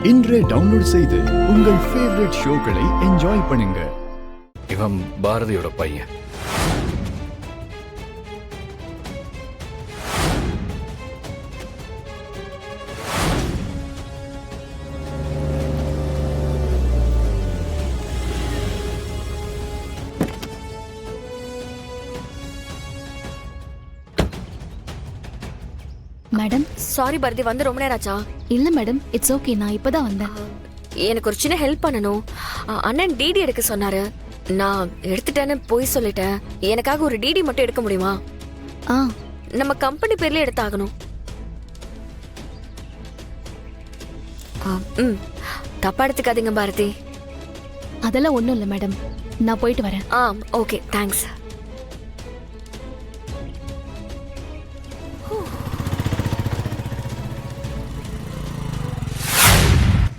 இன்றே டவுன்லோட் செய்து உங்கள் ஃபேவரட் ஷோக்களை என்ஜாய் பண்ணுங்க. இவன் பாரதியோட பையன். மேடம், சாரி பாரதி, வந்து ரொம்ப நேரம் ஆச்சா? இல்ல மேடம், இட்ஸ் ஓகே. நான் இப்பதான் வந்தேன். எனக்கு ஒரு சின்ன ஹெல்ப் பண்ணணும். அண்ணன் டிடி எடுக்க சொன்னாரு. நான் எடுத்துட்டேன்னு போய் சொல்லிட்டேன். எனக்காக ஒரு டிடி மட்டும் எடுக்க முடியுமா? ஆ, நம்ம கம்பெனி பேர்ல எடுத்தாகணும். தப்பா எடுத்துக்காதீங்க பாரதி. அதெல்லாம் ஒண்ணும் இல்ல மேடம். நான் போயிட்டு வரேன். Okay, thanks.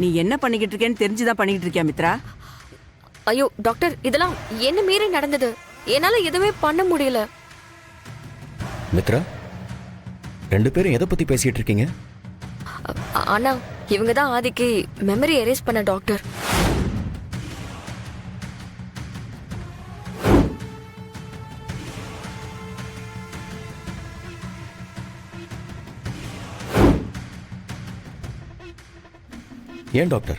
நீ என்ன பண்ணிக்கிட்டு இருக்கேன்னு தெரிஞ்சுதான் பண்ணிக்கிட்டு இருக்கியா மித்ரா? ஐயோ டாக்டர், இதெல்லாம் என்ன மீறி நடந்தது. என்னால எதுவுமே பண்ண முடியல. மித்ரா, ரெண்டு பேரும் எதை பத்தி பேசிட்டு இருக்கீங்க? அண்ணா, இவங்க தான் ஆதிக்கு மெமரி எரேஸ் பண்ண டாக்டர். ஏன் டாக்டர்,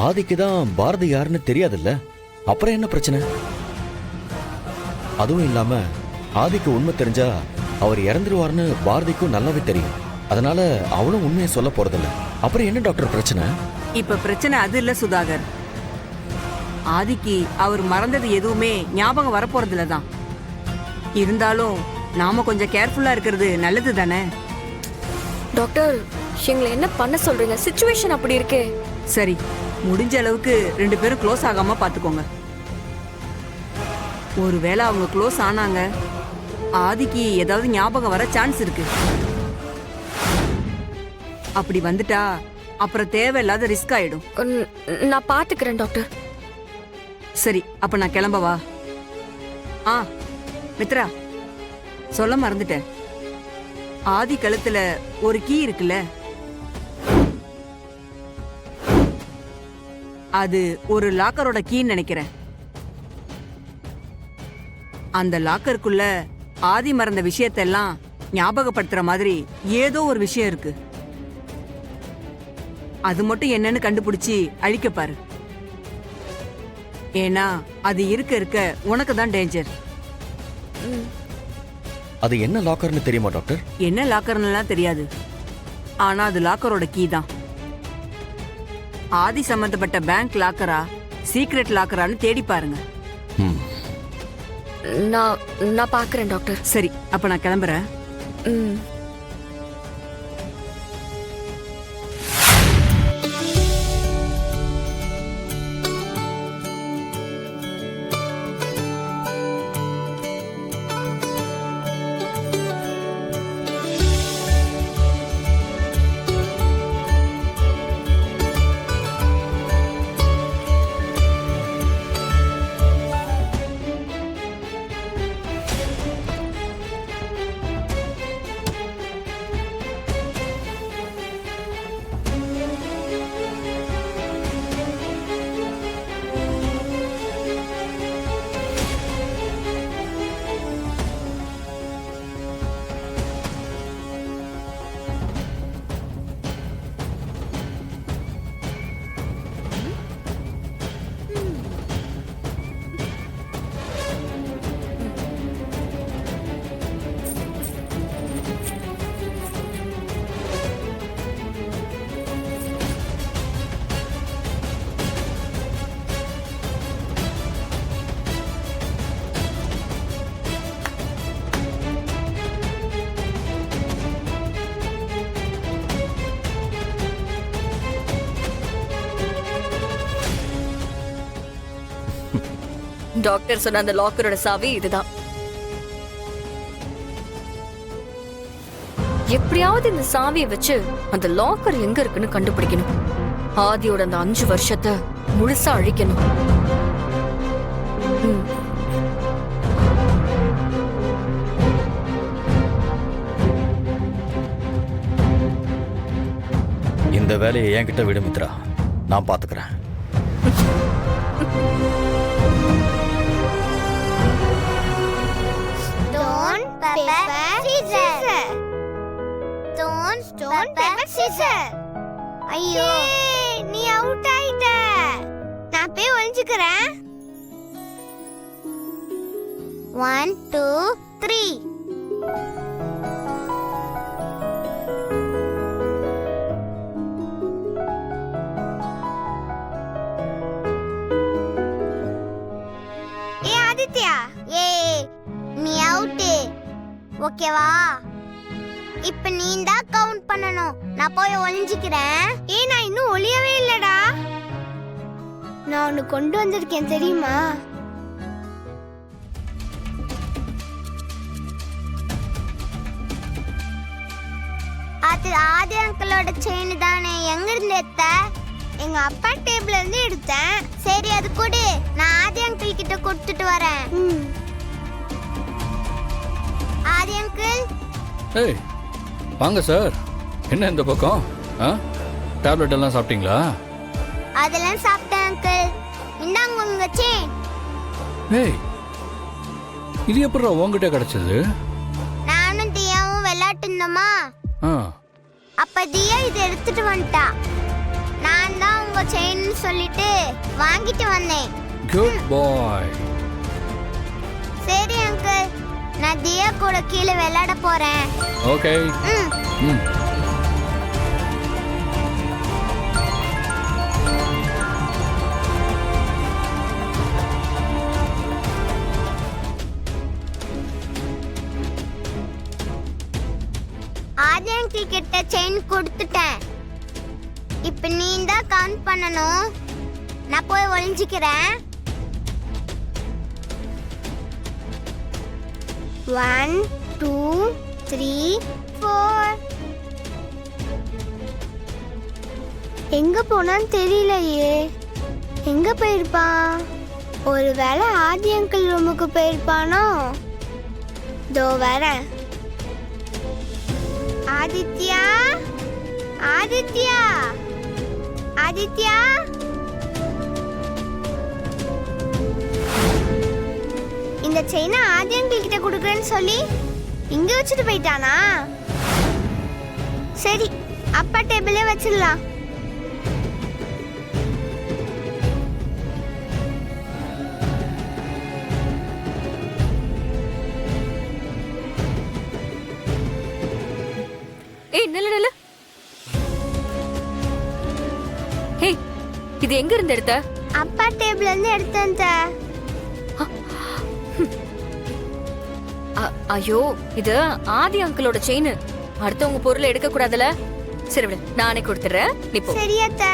ஆதிக்கு தான் பாரதி யாருன்னு தெரியாதுல்ல, அப்புறம் என்ன பிரச்சனை? அதுவும் இல்லாம ஆதிக்கு உண்மை தெரிஞ்சா அவர் இறந்துருவார்னு பாரதிக்கும் நல்லாவே தெரியும். அதனால அவளும் உண்மையை சொல்ல போறதில்ல. அப்புறம் என்ன டாக்டர் பிரச்சனை? இப்ப பிரச்சனை அது இல்ல சுதாகர். ஆதிக்கு அவர் மறந்தது எதுவுமே ஞாபகம் வரப்போறதுல தான். இருந்தாலும் நாம கொஞ்சம் கேர்ஃபுல்லா இருக்கிறது நல்லது தானே? டாக்டர், எங்களை என்ன பண்ண சொல்றீங்க? சிச்சுவேஷன் அப்படி இருக்கே. சரி, முடிஞ்ச அளவுக்கு ரெண்டு பேரும் க்ளோஸ் ஆகாம பாத்துக்கோங்க. ஒருவேளை அவங்க க்ளோஸ் ஆனாங்க, ஆதிக்கு ஏதாவது ஞாபகம் வர சான்ஸ் இருக்கு. அப்படி வந்துட்டா அப்புறம் தேவையில்லாத ரிஸ்க் ஆயிடும். நான் பாத்துக்கிறேன் டாக்டர். சரி, அப்ப நான் கிளம்பவா? மித்ரா, சொல்ல மறந்துட்டேன். ஆதி கழுத்துல ஒரு கீ இருக்குல்ல, அது ஒரு லாக்கரோட கீன்னு நினைக்கிறேன். அந்த லாக்கருக்குள்ள ஆதி மறந்த விஷயத்தெல்லாம் ஞாபகப்படுத்துற மாதிரி ஏதோ ஒரு விஷயம் இருக்கு. அது மட்டும் என்னன்னு கண்டுபிடிச்சி அழிக்க பாரு. ஏன்னா அது இருக்க இருக்க உனக்கு தான் டேஞ்சர். அது என்ன லாக்கர்னு தெரியுமா டாக்டர்? என்ன லாக்கர்னுலாம் தெரியாது, ஆனா அது லாக்கரோட கீ தான். ஆதி சம்பந்தப்பட்ட பேங்க் லாக்கரா, சீக்ரெட் லாக்கரான்னு தேடி பாருங்க. நான் பாக்குறேன் டாக்டர். சரி, அப்ப நான் கிளம்புறேன். டாக்டர் சொன்ன அந்த லாக்கரோட சாவி இதுதான். எப்படியாவது இந்த சாவியை வச்சு அந்த லாக்கர் எங்க இருக்குன்னு கண்டுபிடிக்கணும். ஆதியோட அந்த 5 வருஷத்தை முழுசா அழிக்கணும். இந்த வேலையை என்கிட்ட விடு மித்ரா, நான் பாத்துக்கிறேன். Stone, paper, scissor. Stone, paper, scissor. ஐயோ நீ அவுட் ஆயிட்ட. நான் போய் ஒளிஞ்சுக்கிறேன். 1 2 3. ஏ ஆதித்யா, நீ அவுட். ஓகேவா? இப்ப நீ தான் கவுண்ட் பண்ணணும். நான் போய் ஒளிஞ்சிக்கிறேன். நான் இன்னும் ஒளியவே இல்லடா. நான் ஒன்னு கொண்டு வந்திருக்கேன் தெரியுமா? அது ஆதி அங்கிளோட செயின் தானே. எங்க இருந்து எடுத்த? எங்க அப்பா டேபிள்ல இருந்து எடுத்தேன். சரி அது கொடு, நான் ஆதி அங்கிள் கிட்ட கொடுத்துட்டு வரேன். ஆதி அங்கிள். ஏய் வாங்க சார், என்ன இந்த பக்கம்? டேப்லெட் எல்லாம் சாப்பிட்டீங்களா? அதெல்லாம் சாப்பிட்டேன் அங்கிள். இந்தாங்க உங்க செயின். ஏய் இது எப்படிடா உங்ககிட்ட கிடைச்சது? நானும் தியாவும் விளையாட்டு இருந்தோமா, ஆ அப்ப தியா இதை எடுத்துட்டு வந்துட்டா. நான் தான் உங்க செயின் சொல்லிட்டு வாங்கிட்டு வந்தேன். குட் பாய். சரி அங்கிள், நான் தியா கூட கீழே விளையாட போறேன். ஓகே. ம் ஆதி அங்கிள் கிட்ட செயின் கொடுத்துட்டேன். இப்ப நீ தான் கவுண்ட் பண்ணணும். நான் போய் ஒளிஞ்சிக்கிறேன். 1 2 3 4. எங்க போனான்னு தெரியலையே. எங்க போயிருப்பான்? ஒருவேளை ஆதி அங்கிள் ரூமுக்கு போயிருப்பானோ? தோ வரேன். ஆதித்யா, ஆதித்யா, ஆதித்யா. இந்த செயினை ஆதி அங்கிள் கிட்ட கொடுக்குறேன்னு சொல்லி இங்க வச்சுட்டு போயிட்டானா? சரி, அப்பா டேபிளே வச்சிடலாம். ஏய் நில்லு. ஹே இது எங்க இருந்து எடுத்த? அப்பா டேபிள்ல இருந்து எடுத்தேன். ஐயோ இது ஆதி அங்கிளோட செயின். அடுத்தவங்க பொருளை எடுக்க கூடாதுல. சரி விடு, நானே கொடுத்துறேன். நீ போ. சரி அத்தை.